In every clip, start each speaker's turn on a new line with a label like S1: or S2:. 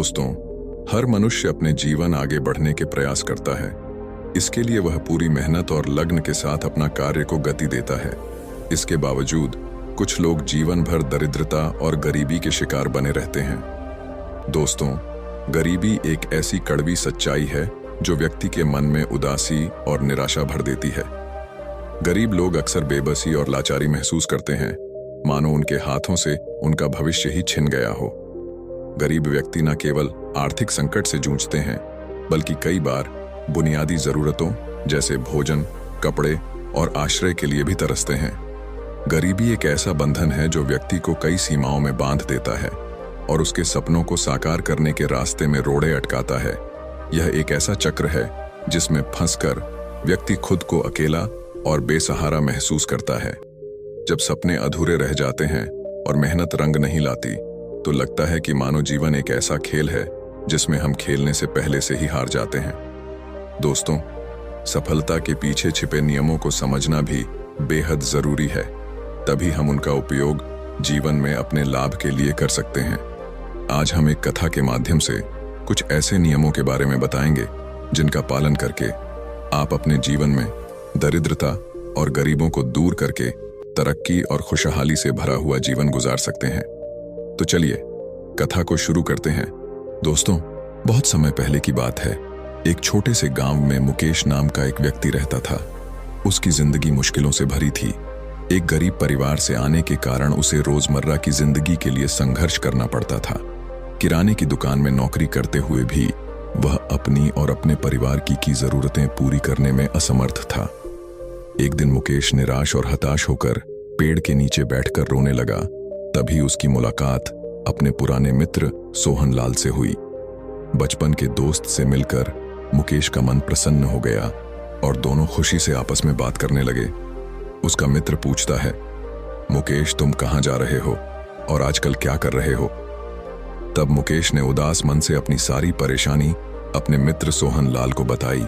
S1: दोस्तों, हर मनुष्य अपने जीवन आगे बढ़ने के प्रयास करता है। इसके लिए वह पूरी मेहनत और लगन के साथ अपना कार्य को गति देता है। इसके बावजूद कुछ लोग जीवन भर दरिद्रता और गरीबी के शिकार बने रहते हैं। दोस्तों, गरीबी एक ऐसी कड़वी सच्चाई है जो व्यक्ति के मन में उदासी और निराशा भर देती है। गरीब लोग अक्सर बेबसी और लाचारी महसूस करते हैं, मानो उनके हाथों से उनका भविष्य ही छिन गया हो। गरीब व्यक्ति न केवल आर्थिक संकट से जूझते हैं, बल्कि कई बार बुनियादी जरूरतों जैसे भोजन, कपड़े और आश्रय के लिए भी तरसते हैं। गरीबी एक ऐसा बंधन है जो व्यक्ति को कई सीमाओं में बांध देता है और उसके सपनों को साकार करने के रास्ते में रोड़े अटकाता है। यह एक ऐसा चक्र है जिसमें फंसकर व्यक्ति खुद को अकेला और बेसहारा महसूस करता है। जब सपने अधूरे रह जाते हैं और मेहनत रंग नहीं लाती, तो लगता है कि मानो जीवन एक ऐसा खेल है जिसमें हम खेलने से पहले से ही हार जाते हैं। दोस्तों, सफलता के पीछे छिपे नियमों को समझना भी बेहद जरूरी है। तभी हम उनका उपयोग जीवन में अपने लाभ के लिए कर सकते हैं। आज हम एक कथा के माध्यम से कुछ ऐसे नियमों के बारे में बताएंगे जिनका पालन करके आप अपने जीवन में दरिद्रता और गरीबों को दूर करके तरक्की और खुशहाली से भरा हुआ जीवन गुजार सकते हैं। तो चलिए कथा को शुरू करते हैं। दोस्तों, बहुत समय पहले की बात है। एक छोटे से गांव में मुकेश नाम का एक व्यक्ति रहता था। उसकी जिंदगी मुश्किलों से भरी थी। एक गरीब परिवार से आने के कारण उसे रोजमर्रा की जिंदगी के लिए संघर्ष करना पड़ता था। किराने की दुकान में नौकरी करते हुए भी वह अपनी और अपने परिवार की जरूरतें पूरी करने में असमर्थ था। एक दिन मुकेश निराश और हताश होकर पेड़ के नीचे बैठकर रोने लगा। तभी उसकी मुलाकात अपने पुराने मित्र सोहन लाल से हुई। बचपन के दोस्त से मिलकर मुकेश का मन प्रसन्न हो गया और दोनों खुशी से आपस में बात करने लगे। उसका मित्र पूछता है, मुकेश, तुम कहाँ जा रहे हो और आजकल क्या कर रहे हो? तब मुकेश ने उदास मन से अपनी सारी परेशानी अपने मित्र सोहन लाल को बताई।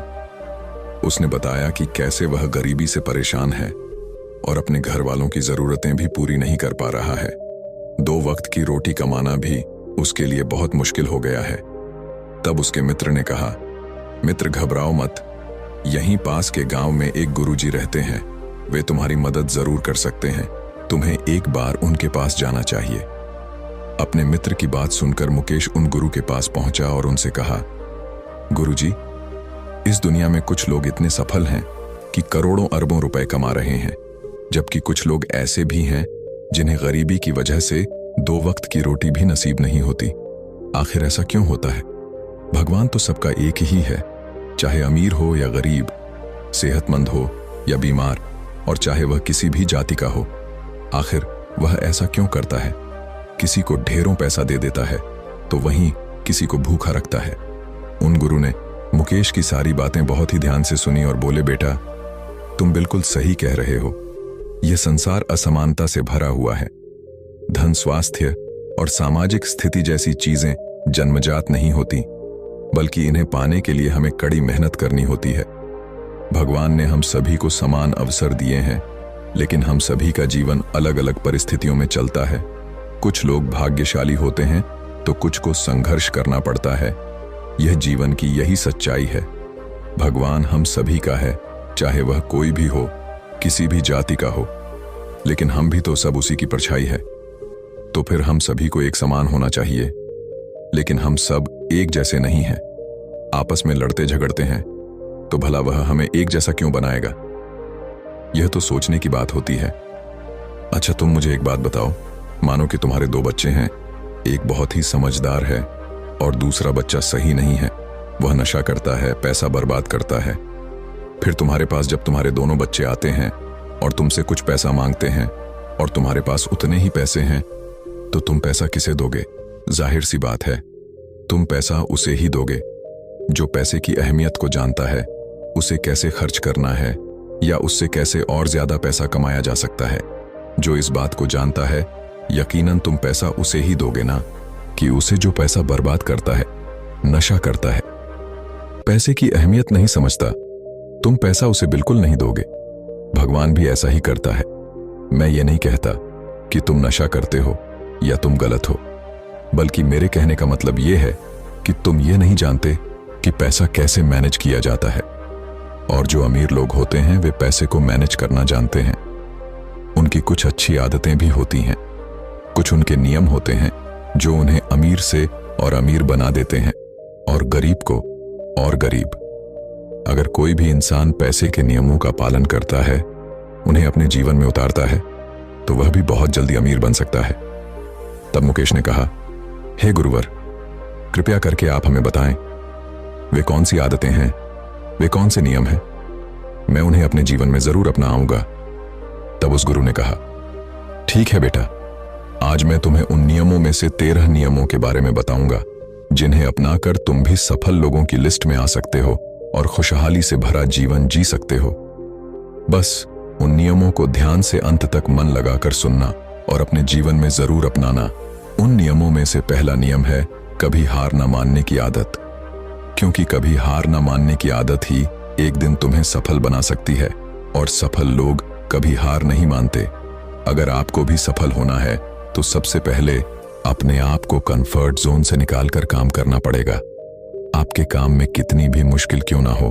S1: उसने बताया कि कैसे वह गरीबी से परेशान है और अपने घर वालों की जरूरतें भी पूरी नहीं कर पा रहा है। 2 वक्त की रोटी कमाना भी उसके लिए बहुत मुश्किल हो गया है। तब उसके मित्र ने कहा, मित्र, घबराओ मत। यहीं पास के गांव में एक गुरुजी रहते हैं। वे तुम्हारी मदद जरूर कर सकते हैं। तुम्हें एक बार उनके पास जाना चाहिए। अपने मित्र की बात सुनकर मुकेश उन गुरु के पास पहुंचा और उनसे कहा, गुरुजी, इस दुनिया में कुछ लोग इतने सफल हैं कि करोड़ों अरबों रुपए कमा रहे हैं, जबकि कुछ लोग ऐसे भी हैं जिन्हें गरीबी की वजह से 2 वक्त की रोटी भी नसीब नहीं होती। आखिर ऐसा क्यों होता है? भगवान तो सबका एक ही है, चाहे अमीर हो या गरीब, सेहतमंद हो या बीमार, और चाहे वह किसी भी जाति का हो। आखिर वह ऐसा क्यों करता है? किसी को ढेरों पैसा दे देता है तो वहीं किसी को भूखा रखता है। उन गुरु ने मुकेश की सारी बातें बहुत ही ध्यान से सुनी और बोले, बेटा, तुम बिल्कुल सही कह रहे हो। यह संसार असमानता से भरा हुआ है। धन, स्वास्थ्य और सामाजिक स्थिति जैसी चीजें जन्मजात नहीं होती, बल्कि इन्हें पाने के लिए हमें कड़ी मेहनत करनी होती है। भगवान ने हम सभी को समान अवसर दिए हैं, लेकिन हम सभी का जीवन अलग अलग परिस्थितियों में चलता है। कुछ लोग भाग्यशाली होते हैं तो कुछ को संघर्ष करना पड़ता है। यह जीवन की यही सच्चाई है। भगवान हम सभी का है, चाहे वह कोई भी हो, किसी भी जाति का हो, लेकिन हम भी तो सब उसी की परछाई है। तो फिर हम सभी को एक समान होना चाहिए। लेकिन हम सब एक जैसे नहीं हैं। आपस में लड़ते झगड़ते हैं, तो भला वह हमें एक जैसा क्यों बनाएगा? यह तो सोचने की बात होती है। अच्छा, तुम मुझे एक बात बताओ। मानो कि तुम्हारे 2 बच्चे हैं। एक बहुत ही समझदार है और दूसरा बच्चा सही नहीं है। वह नशा करता है, पैसा बर्बाद करता है। फिर तुम्हारे पास जब तुम्हारे दोनों बच्चे आते हैं और तुमसे कुछ पैसा मांगते हैं और तुम्हारे पास उतने ही पैसे हैं, तो तुम पैसा किसे दोगे? जाहिर सी बात है, तुम पैसा उसे ही दोगे जो पैसे की अहमियत को जानता है, उसे कैसे खर्च करना है या उससे कैसे और ज्यादा पैसा कमाया जा सकता है। जो इस बात को जानता है, यकीनन तुम पैसा उसे ही दोगे ना, कि उसे जो पैसा बर्बाद करता है, नशा करता है, पैसे की अहमियत नहीं समझता। तुम पैसा उसे बिल्कुल नहीं दोगे। भगवान भी ऐसा ही करता है। मैं ये नहीं कहता कि तुम नशा करते हो या तुम गलत हो, बल्कि मेरे कहने का मतलब ये है कि तुम ये नहीं जानते कि पैसा कैसे मैनेज किया जाता है। और जो अमीर लोग होते हैं वे पैसे को मैनेज करना जानते हैं। उनकी कुछ अच्छी आदतें भी होती हैं, कुछ उनके नियम होते हैं जो उन्हें अमीर से और अमीर बना देते हैं और गरीब को और गरीब। अगर कोई भी इंसान पैसे के नियमों का पालन करता है, उन्हें अपने जीवन में उतारता है, तो वह भी बहुत जल्दी अमीर बन सकता है। तब मुकेश ने कहा, हे गुरुवर, कृपया करके आप हमें बताएं, वे कौन सी आदतें हैं, वे कौन से नियम हैं? मैं उन्हें अपने जीवन में जरूर अपनाऊंगा। तब उस गुरु ने कहा, ठीक है बेटा, आज मैं तुम्हें उन नियमों में से 13 नियमों के बारे में बताऊंगा जिन्हें अपनाकर तुम भी सफल लोगों की लिस्ट में आ सकते हो और खुशहाली से भरा जीवन जी सकते हो। बस उन नियमों को ध्यान से अंत तक मन लगाकर सुनना और अपने जीवन में जरूर अपनाना। उन नियमों में से पहला नियम है कभी हार न मानने की आदत, क्योंकि कभी हार न मानने की आदत ही एक दिन तुम्हें सफल बना सकती है और सफल लोग कभी हार नहीं मानते। अगर आपको भी सफल होना है तो सबसे पहले अपने आप को कंफर्ट जोन से निकालकर काम करना पड़ेगा। आपके काम में कितनी भी मुश्किल क्यों ना हो,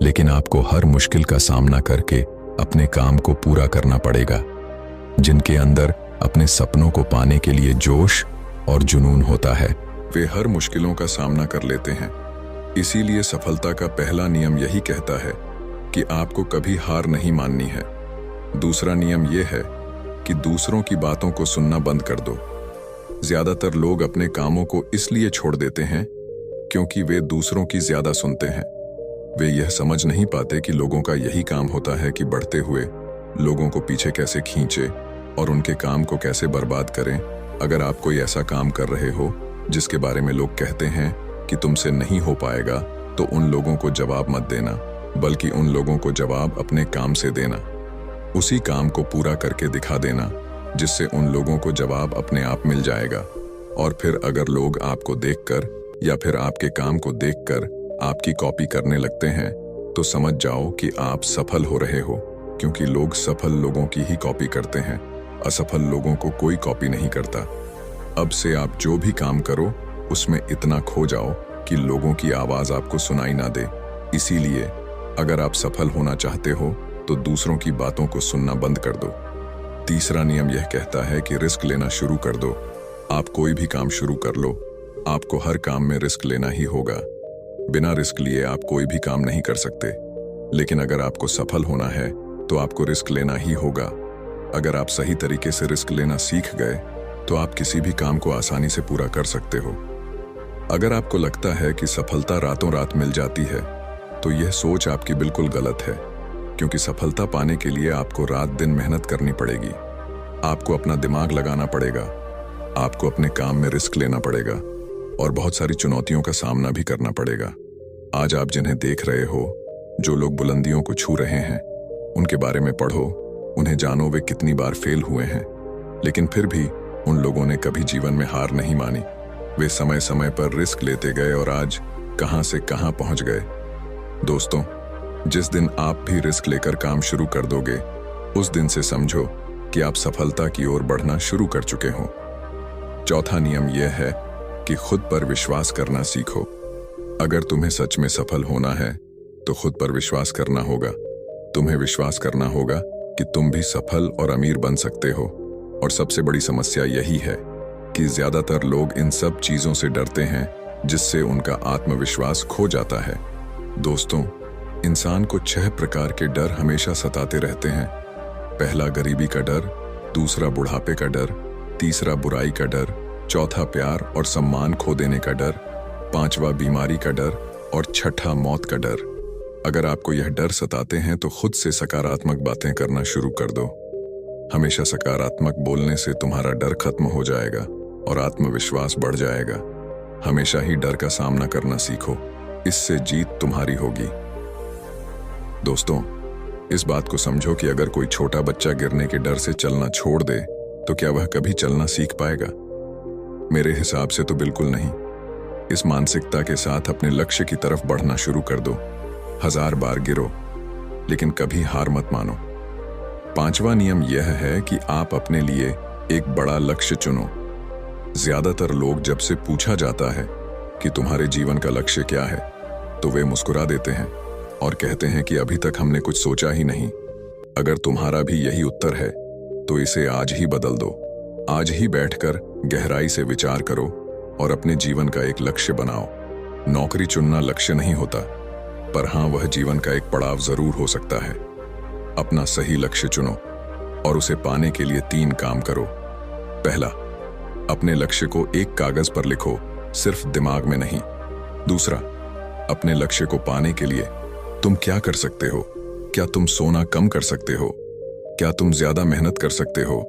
S1: लेकिन आपको हर मुश्किल का सामना करके अपने काम को पूरा करना पड़ेगा। जिनके अंदर अपने सपनों को पाने के लिए जोश और जुनून होता है, वे हर मुश्किलों का सामना कर लेते हैं। इसीलिए सफलता का पहला नियम यही कहता है कि आपको कभी हार नहीं माननी है। दूसरा नियम यह है कि दूसरों की बातों को सुनना बंद कर दो। ज्यादातर लोग अपने कामों को इसलिए छोड़ देते हैं क्योंकि वे दूसरों की ज्यादा सुनते हैं। वे यह समझ नहीं पाते कि लोगों का यही काम होता है कि बढ़ते हुए लोगों को पीछे कैसे खींचे और उनके काम को कैसे बर्बाद करें। अगर आप कोई ऐसा काम कर रहे हो जिसके बारे में लोग कहते हैं कि तुमसे नहीं हो पाएगा, तो उन लोगों को जवाब मत देना, बल्कि उन लोगों को जवाब अपने काम से देना। उसी काम को पूरा करके दिखा देना जिससे उन लोगों को जवाब अपने आप मिल जाएगा। और फिर अगर लोग आपको देखकर या फिर आपके काम को देखकर आपकी कॉपी करने लगते हैं, तो समझ जाओ कि आप सफल हो रहे हो, क्योंकि लोग सफल लोगों की ही कॉपी करते हैं। असफल लोगों को कोई कॉपी नहीं करता। अब से आप जो भी काम करो उसमें इतना खो जाओ कि लोगों की आवाज आपको सुनाई ना दे। इसीलिए अगर आप सफल होना चाहते हो तो दूसरों की बातों को सुनना बंद कर दो। तीसरा नियम यह कहता है कि रिस्क लेना शुरू कर दो। आप कोई भी काम शुरू कर लो, आपको हर काम में रिस्क लेना ही होगा। बिना रिस्क लिए आप कोई भी काम नहीं कर सकते। लेकिन अगर आपको सफल होना है तो आपको रिस्क लेना ही होगा। अगर आप सही तरीके से रिस्क लेना सीख गए तो आप किसी भी काम को आसानी से पूरा कर सकते हो। अगर आपको लगता है कि सफलता रातों रात मिल जाती है, तो यह सोच आपकी बिल्कुल गलत है, क्योंकि सफलता पाने के लिए आपको रात दिन मेहनत करनी पड़ेगी। आपको अपना दिमाग लगाना पड़ेगा, आपको अपने काम में रिस्क लेना पड़ेगा और बहुत सारी चुनौतियों का सामना भी करना पड़ेगा। आज आप जिन्हें देख रहे हो, जो लोग बुलंदियों को छू रहे हैं, उनके बारे में पढ़ो, उन्हें जानो वे कितनी बार फेल हुए हैं, लेकिन फिर भी उन लोगों ने कभी जीवन में हार नहीं मानी। वे समय समय पर रिस्क लेते गए और आज कहां से कहां पहुंच गए। दोस्तों, जिस दिन आप भी रिस्क लेकर काम शुरू कर दोगे, उस दिन से समझो कि आप सफलता की ओर बढ़ना शुरू कर चुके हो। चौथा नियम यह है कि खुद पर विश्वास करना सीखो। अगर तुम्हें सच में सफल होना है तो खुद पर विश्वास करना होगा। तुम्हें विश्वास करना होगा कि तुम भी सफल और अमीर बन सकते हो। और सबसे बड़ी समस्या यही है कि ज्यादातर लोग इन सब चीजों से डरते हैं, जिससे उनका आत्मविश्वास खो जाता है। दोस्तों, इंसान को 6 प्रकार के डर हमेशा सताते रहते हैं। पहला गरीबी का डर, दूसरा बुढ़ापे का डर, तीसरा बुराई का डर, चौथा प्यार और सम्मान खो देने का डर, पांचवा बीमारी का डर और छठा मौत का डर। अगर आपको यह डर सताते हैं तो खुद से सकारात्मक बातें करना शुरू कर दो। हमेशा सकारात्मक बोलने से तुम्हारा डर खत्म हो जाएगा और आत्मविश्वास बढ़ जाएगा। हमेशा ही डर का सामना करना सीखो, इससे जीत तुम्हारी होगी। दोस्तों, इस बात को समझो कि अगर कोई छोटा बच्चा गिरने के डर से चलना छोड़ दे तो क्या वह कभी चलना सीख पाएगा? मेरे हिसाब से तो बिल्कुल नहीं। इस मानसिकता के साथ अपने लक्ष्य की तरफ बढ़ना शुरू कर दो। 1000 बार गिरो, लेकिन कभी हार मत मानो। पांचवा नियम यह है कि आप अपने लिए एक बड़ा लक्ष्य चुनो। ज्यादातर लोग जब से पूछा जाता है कि तुम्हारे जीवन का लक्ष्य क्या है, तो वे मुस्कुरा देते हैं और कहते हैं कि अभी तक हमने कुछ सोचा ही नहीं। अगर तुम्हारा भी यही उत्तर है तो इसे आज ही बदल दो। आज ही बैठकर गहराई से विचार करो और अपने जीवन का एक लक्ष्य बनाओ। नौकरी चुनना लक्ष्य नहीं होता, पर हाँ, वह जीवन का एक पड़ाव जरूर हो सकता है। अपना सही लक्ष्य चुनो और उसे पाने के लिए 3 काम करो। पहला, अपने लक्ष्य को एक कागज पर लिखो, सिर्फ दिमाग में नहीं। दूसरा, अपने लक्ष्य को पाने के लिए तुम क्या कर सकते हो? क्या तुम सोना कम कर सकते हो? क्या तुम ज्यादा मेहनत कर सकते हो?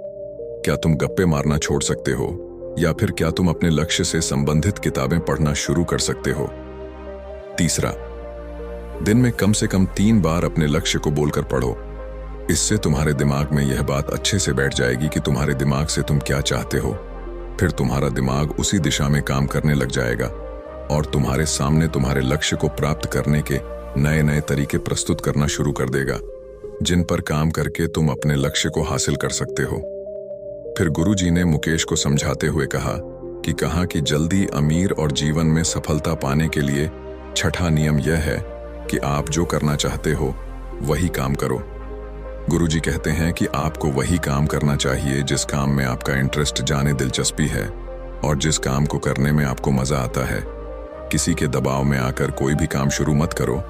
S1: क्या तुम गप्पे मारना छोड़ सकते हो? या फिर क्या तुम अपने लक्ष्य से संबंधित किताबें पढ़ना शुरू कर सकते हो? तीसरा, दिन में कम से कम 3 बार अपने लक्ष्य को बोलकर पढ़ो। इससे तुम्हारे दिमाग में यह बात अच्छे से बैठ जाएगी कि तुम्हारे दिमाग से तुम क्या चाहते हो। फिर तुम्हारा दिमाग उसी दिशा में काम करने लग जाएगा और तुम्हारे सामने तुम्हारे लक्ष्य को प्राप्त करने के नए नए तरीके प्रस्तुत करना शुरू कर देगा, जिन पर काम करके तुम अपने लक्ष्य को हासिल कर सकते हो। फिर गुरुजी ने मुकेश को समझाते हुए कहा कि जल्दी अमीर और जीवन में सफलता पाने के लिए छठा नियम यह है कि आप जो करना चाहते हो वही काम करो। गुरुजी कहते हैं कि आपको वही काम करना चाहिए जिस काम में आपका इंटरेस्ट जाने दिलचस्पी है और जिस काम को करने में आपको मजा आता है। किसी के दबाव में आकर कोई भी काम शुरू मत करो।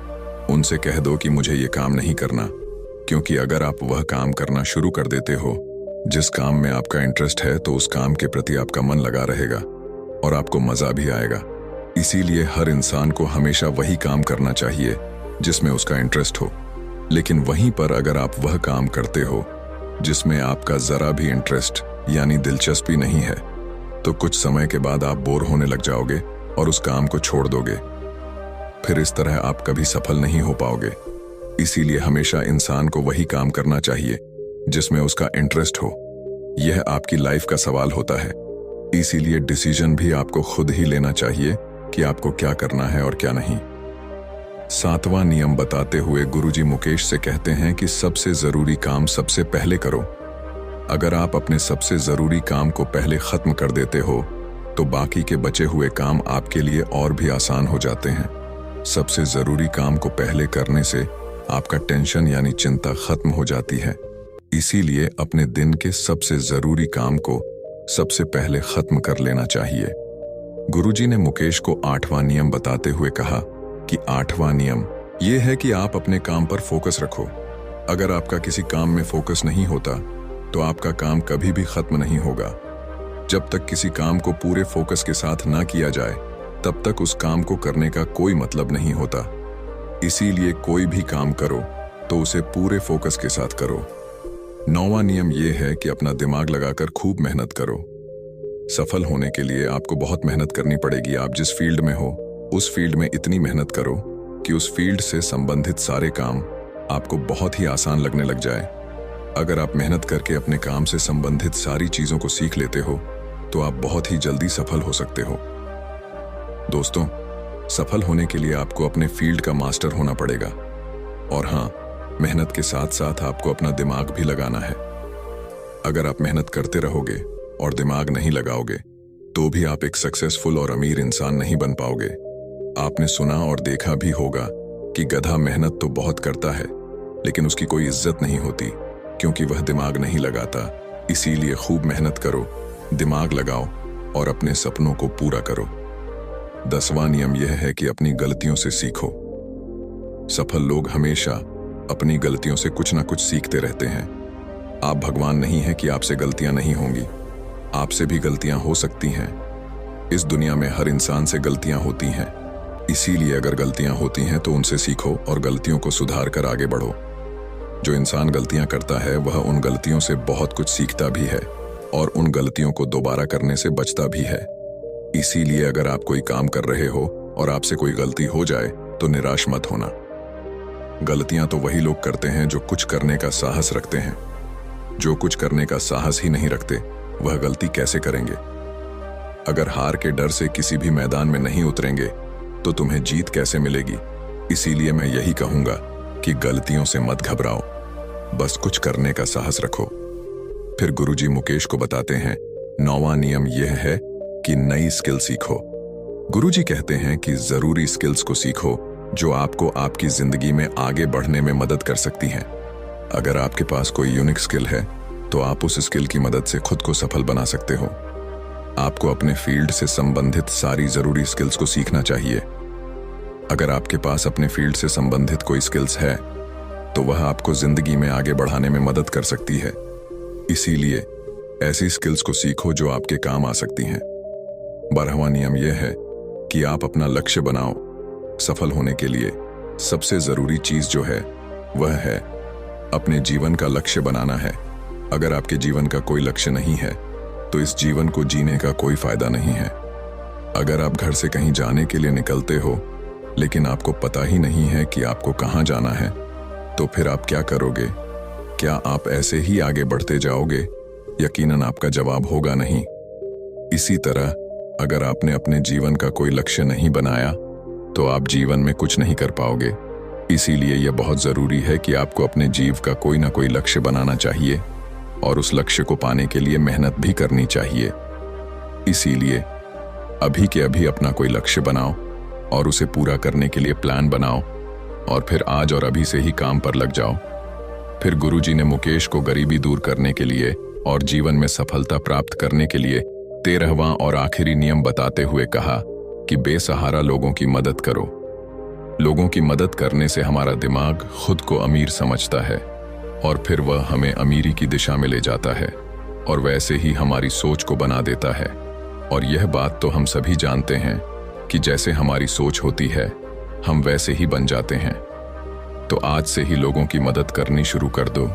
S1: उनसे कह दो कि मुझे ये काम नहीं करना, क्योंकि अगर आप वह काम करना शुरू कर देते हो जिस काम में आपका इंटरेस्ट है, तो उस काम के प्रति आपका मन लगा रहेगा और आपको मजा भी आएगा। इसीलिए हर इंसान को हमेशा वही काम करना चाहिए जिसमें उसका इंटरेस्ट हो। लेकिन वहीं पर अगर आप वह काम करते हो जिसमें आपका जरा भी इंटरेस्ट यानी दिलचस्पी नहीं है, तो कुछ समय के बाद आप बोर होने लग जाओगे और उस काम को छोड़ दोगे। फिर इस तरह आप कभी सफल नहीं हो पाओगे। इसीलिए हमेशा इंसान को वही काम करना चाहिए जिसमें उसका इंटरेस्ट हो। यह आपकी लाइफ का सवाल होता है। इसीलिए डिसीजन भी आपको खुद ही लेना चाहिए कि आपको क्या करना है और क्या नहीं। 7वां नियम बताते हुए गुरुजी मुकेश से कहते हैं कि सबसे जरूरी काम सबसे पहले करो। अगर आप अपने सबसे जरूरी काम को पहले खत्म कर देते हो तो बाकी के बचे हुए काम आपके लिए और भी आसान हो जाते हैं। सबसे जरूरी काम को पहले करने से आपका टेंशन यानी चिंता खत्म हो जाती है। इसीलिए अपने दिन के सबसे जरूरी काम को सबसे पहले खत्म कर लेना चाहिए। गुरुजी ने मुकेश को 8वां नियम बताते हुए कहा कि 8वां नियम यह है कि आप अपने काम पर फोकस रखो। अगर आपका किसी काम में फोकस नहीं होता तो आपका काम कभी भी खत्म नहीं होगा। जब तक किसी काम को पूरे फोकस के साथ ना किया जाए, तब तक उस काम को करने का कोई मतलब नहीं होता। इसीलिए कोई भी काम करो तो उसे पूरे फोकस के साथ करो। 9वां नियम यह है कि अपना दिमाग लगाकर खूब मेहनत करो। सफल होने के लिए आपको बहुत मेहनत करनी पड़ेगी। आप जिस फील्ड में हो उस फील्ड में इतनी मेहनत करो कि उस फील्ड से संबंधित सारे काम आपको बहुत ही आसान लगने लग जाए। अगर आप मेहनत करके अपने काम से संबंधित सारी चीजों को सीख लेते हो तो आप बहुत ही जल्दी सफल हो सकते हो। दोस्तों, सफल होने के लिए आपको अपने फील्ड का मास्टर होना पड़ेगा। और हाँ, मेहनत के साथ साथ आपको अपना दिमाग भी लगाना है। अगर आप मेहनत करते रहोगे और दिमाग नहीं लगाओगे तो भी आप एक सक्सेसफुल और अमीर इंसान नहीं बन पाओगे। आपने सुना और देखा भी होगा कि गधा मेहनत तो बहुत करता है लेकिन उसकी कोई इज्जत नहीं होती, क्योंकि वह दिमाग नहीं लगाता। इसीलिए खूब मेहनत करो, दिमाग लगाओ और अपने सपनों को पूरा करो। 10वां नियम यह है कि अपनी गलतियों से सीखो। सफल लोग हमेशा अपनी गलतियों से कुछ ना कुछ सीखते रहते हैं। आप भगवान नहीं हैं कि आपसे गलतियां नहीं होंगी। आपसे भी गलतियां हो सकती हैं। इस दुनिया में हर इंसान से गलतियां होती हैं। इसीलिए अगर गलतियां होती हैं तो उनसे सीखो और गलतियों को सुधार कर आगे बढ़ो। जो इंसान गलतियां करता है वह उन गलतियों से बहुत कुछ सीखता भी है और उन गलतियों को दोबारा करने से बचता भी है। इसीलिए अगर आप कोई काम कर रहे हो और आपसे कोई गलती हो जाए तो निराश मत होना। गलतियां तो वही लोग करते हैं जो कुछ करने का साहस रखते हैं। जो कुछ करने का साहस ही नहीं रखते वह गलती कैसे करेंगे? अगर हार के डर से किसी भी मैदान में नहीं उतरेंगे तो तुम्हें जीत कैसे मिलेगी? इसीलिए मैं यही कहूंगा कि गलतियों से मत घबराओ, बस कुछ करने का साहस रखो। फिर गुरुजी मुकेश को बताते हैं 9वां नियम यह है कि नई स्किल सीखो। गुरुजी कहते हैं कि जरूरी स्किल्स को सीखो जो आपको आपकी जिंदगी में आगे बढ़ने में मदद कर सकती हैं। अगर आपके पास कोई यूनिक स्किल है तो आप उस स्किल की मदद से खुद को सफल बना सकते हो। आपको अपने फील्ड से संबंधित सारी जरूरी स्किल्स को सीखना चाहिए। अगर आपके पास अपने फील्ड से संबंधित कोई स्किल्स है तो वह आपको जिंदगी में आगे बढ़ाने में मदद कर सकती है। इसीलिए ऐसी स्किल्स को सीखो जो आपके काम आ सकती हैं। 12वां नियम यह है कि आप अपना लक्ष्य बनाओ। सफल होने के लिए सबसे जरूरी चीज जो है वह है अपने जीवन का लक्ष्य बनाना है। अगर आपके जीवन का कोई लक्ष्य नहीं है तो इस जीवन को जीने का कोई फायदा नहीं है। अगर आप घर से कहीं जाने के लिए निकलते हो लेकिन आपको पता ही नहीं है कि आपको कहाँ जाना है, तो फिर आप क्या करोगे? क्या आप ऐसे ही आगे बढ़ते जाओगे? यकीनन आपका जवाब होगा नहीं। इसी तरह अगर आपने अपने जीवन का कोई लक्ष्य नहीं बनाया तो आप जीवन में कुछ नहीं कर पाओगे। इसीलिए यह बहुत जरूरी है कि आपको अपने जीवन का कोई ना कोई लक्ष्य बनाना चाहिए और उस लक्ष्य को पाने के लिए मेहनत भी करनी चाहिए। इसीलिए अभी के अभी अपना कोई लक्ष्य बनाओ और उसे पूरा करने के लिए प्लान बनाओ और फिर आज और अभी से ही काम पर लग जाओ। फिर गुरुजी ने मुकेश को गरीबी दूर करने के लिए और जीवन में सफलता प्राप्त करने के लिए 13वां और आखिरी नियम बताते हुए कहा कि बेसहारा लोगों की मदद करो। लोगों की मदद करने से हमारा दिमाग खुद को अमीर समझता है और फिर वह हमें अमीरी की दिशा में ले जाता है और वैसे ही हमारी सोच को बना देता है। और यह बात तो हम सभी जानते हैं कि जैसे हमारी सोच होती है हम वैसे ही बन जाते हैं। तो आज से ही लोगों की मदद करनी शुरू कर दो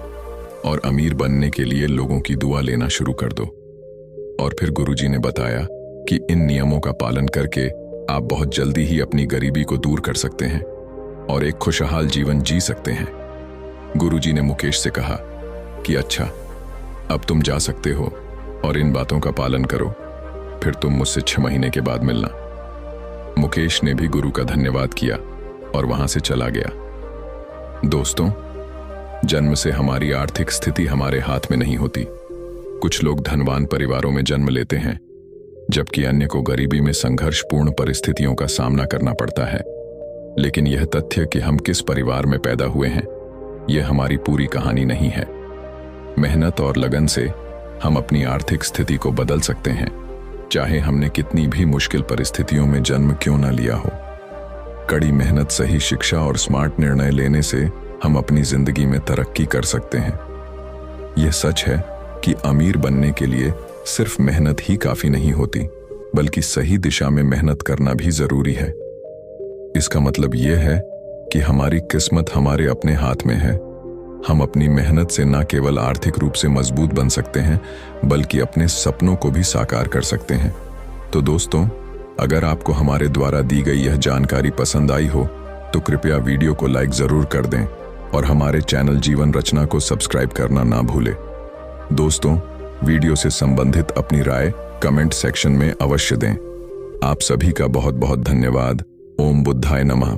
S1: और अमीर बनने के लिए लोगों की दुआ लेना शुरू कर दो। और फिर गुरुजी ने बताया कि इन नियमों का पालन करके आप बहुत जल्दी ही अपनी गरीबी को दूर कर सकते हैं और एक खुशहाल जीवन जी सकते हैं। गुरुजी ने मुकेश से कहा कि अच्छा, अब तुम जा सकते हो और इन बातों का पालन करो, फिर तुम मुझसे 6 महीने के बाद मिलना। मुकेश ने भी गुरु का धन्यवाद किया और वहां से चला गया। दोस्तों, जन्म से हमारी आर्थिक स्थिति हमारे हाथ में नहीं होती। कुछ लोग धनवान परिवारों में जन्म लेते हैं जबकि अन्य को गरीबी में संघर्षपूर्ण परिस्थितियों का सामना करना पड़ता है। लेकिन यह तथ्य कि हम किस परिवार में पैदा हुए हैं यह हमारी पूरी कहानी नहीं है। मेहनत और लगन से हम अपनी आर्थिक स्थिति को बदल सकते हैं, चाहे हमने कितनी भी मुश्किल परिस्थितियों में जन्म क्यों न लिया हो। कड़ी मेहनत, सही शिक्षा और स्मार्ट निर्णय लेने से हम अपनी जिंदगी में तरक्की कर सकते हैं। यह सच है कि अमीर बनने के लिए सिर्फ मेहनत ही काफी नहीं होती, बल्कि सही दिशा में मेहनत करना भी जरूरी है। इसका मतलब यह है कि हमारी किस्मत हमारे अपने हाथ में है। हम अपनी मेहनत से न केवल आर्थिक रूप से मजबूत बन सकते हैं बल्कि अपने सपनों को भी साकार कर सकते हैं। तो दोस्तों, अगर आपको हमारे द्वारा दी गई यह जानकारी पसंद आई हो तो कृपया वीडियो को लाइक जरूर कर दें और हमारे चैनल जीवन रचना को सब्सक्राइब करना ना भूलें। दोस्तों, वीडियो से संबंधित अपनी राय कमेंट सेक्शन में अवश्य दें। आप सभी का बहुत बहुत धन्यवाद। ओम बुद्धाय नमः।